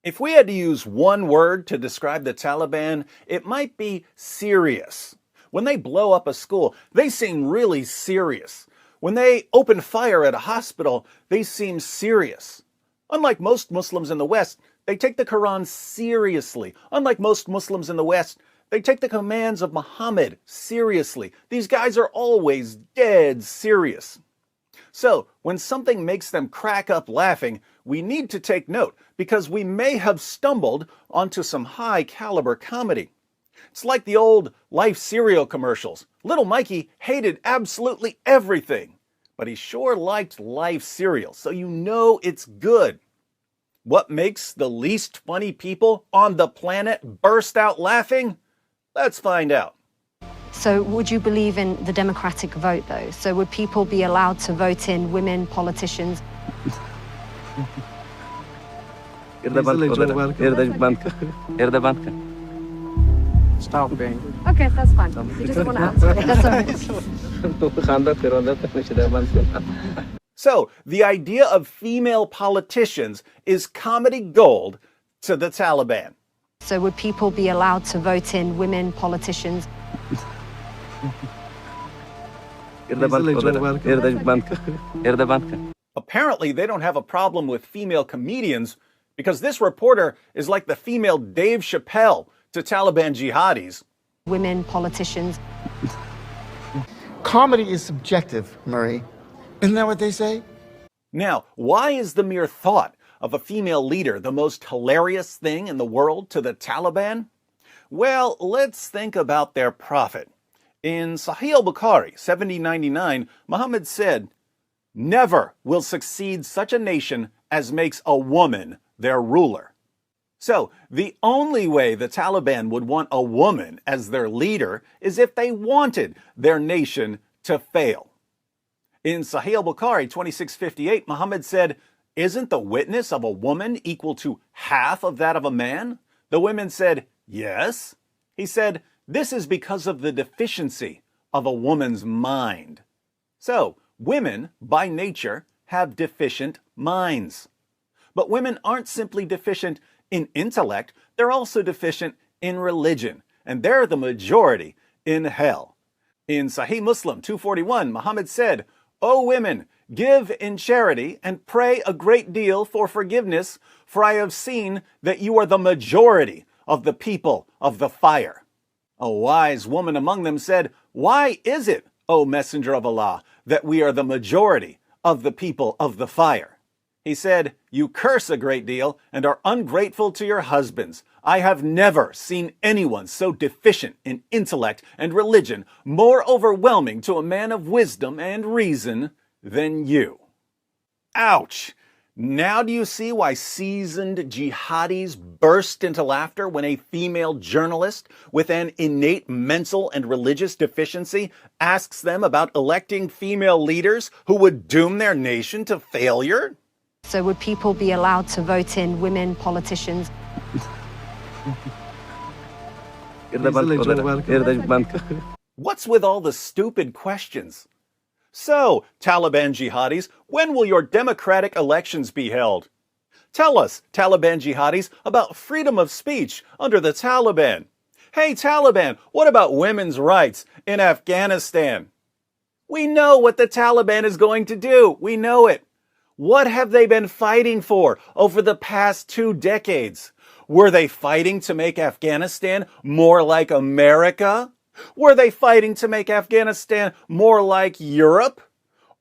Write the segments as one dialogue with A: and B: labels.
A: If we had to use one word to describe the Taliban, it might be serious. When they blow up a school, they seem really serious. When they open fire at a hospital, they seem serious. Unlike most Muslims in the West, they take the Quran seriously. Unlike most Muslims in the West, they take the commands of Muhammad seriously. These guys are always dead serious. So, when something makes them crack up laughing, we need to take note because we may have stumbled onto some high-caliber comedy. It's like the old Life cereal commercials. Little Mikey hated absolutely everything, but he sure liked Life cereal, so you know it's good. What makes the least funny people on the planet burst out laughing? Let's find out.
B: So would you believe in the democratic vote, though? So would people be allowed to vote in women politicians?
C: Stop paying.
B: Okay, that's fine. You just want to answer it. That's all.
A: So, the idea of female politicians is comedy gold to the Taliban.
B: So would people be allowed to vote in women politicians?
A: Apparently, they don't have a problem with female comedians because this reporter is like the female Dave Chappelle to Taliban jihadis.
B: Women politicians.
D: Comedy is subjective, Murray. Isn't that what they say?
A: Now, why is the mere thought of a female leader the most hilarious thing in the world to the Taliban? Well, let's think about their prophet. In Sahih al-Bukhari, 7099, Muhammad said, "Never will succeed such a nation as makes a woman their ruler." So, the only way the Taliban would want a woman as their leader is if they wanted their nation to fail. In Sahih al-Bukhari 2658, Muhammad said, "Isn't the witness of a woman equal to half of that of a man?" The women said, "Yes." He said, "This is because of the deficiency of a woman's mind." So, women, by nature, have deficient minds. But women aren't simply deficient in intellect, they're also deficient in religion, and they're the majority in hell. In Sahih Muslim 241, Muhammad said, "O women, give in charity and pray a great deal for forgiveness, for I have seen that you are the majority of the people of the fire." A wise woman among them said, "Why is it, O Messenger of Allah, that we are the majority of the people of the fire?" He said, "You curse a great deal and are ungrateful to your husbands. I have never seen anyone so deficient in intellect and religion, more overwhelming to a man of wisdom and reason than you." Ouch! Now do you see why seasoned jihadis burst into laughter when a female journalist with an innate mental and religious deficiency asks them about electing female leaders who would doom their nation to failure?
B: So would people be allowed to vote in women politicians?
A: What's with all the stupid questions? So, Taliban jihadis, when will your democratic elections be held? Tell us, Taliban jihadis, about freedom of speech under the Taliban. Hey, Taliban, what about women's rights in Afghanistan? We know what the Taliban is going to do. We know it. What have they been fighting for over the past 2 decades? Were they fighting to make Afghanistan more like America? Were they fighting to make Afghanistan more like Europe?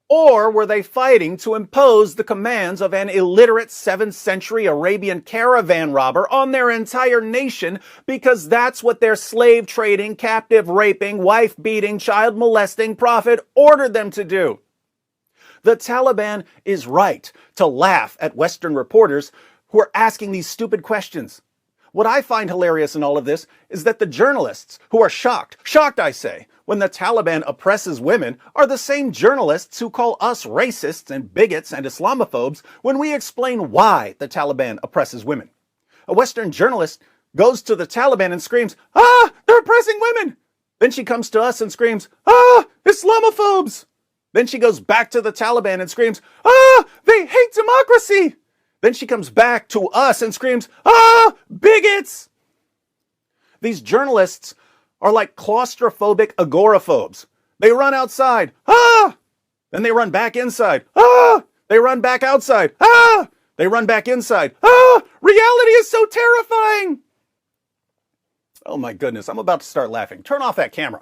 A: Or were they fighting to impose the commands of an illiterate 7th century Arabian caravan robber on their entire nation because that's what their slave trading, captive raping, wife beating, child molesting prophet ordered them to do? The Taliban is right to laugh at Western reporters who are asking these stupid questions. What I find hilarious in all of this is that the journalists who are shocked I say, when the Taliban oppresses women are the same journalists who call us racists and bigots and Islamophobes when we explain why the Taliban oppresses women. A Western journalist goes to the Taliban and screams, "Ah, they're oppressing women!" Then she comes to us and screams, "Ah, Islamophobes!" Then she goes back to the Taliban and screams, "Ah, they hate democracy!" Then she comes back to us and screams, "Ah, bigots!" These journalists are like claustrophobic agoraphobes. They run outside, "Ah!" Then they run back inside, "Ah!" They run back outside, "Ah!" They run back inside, "Ah!" Reality is so terrifying. Oh my goodness, I'm about to start laughing. Turn off that camera.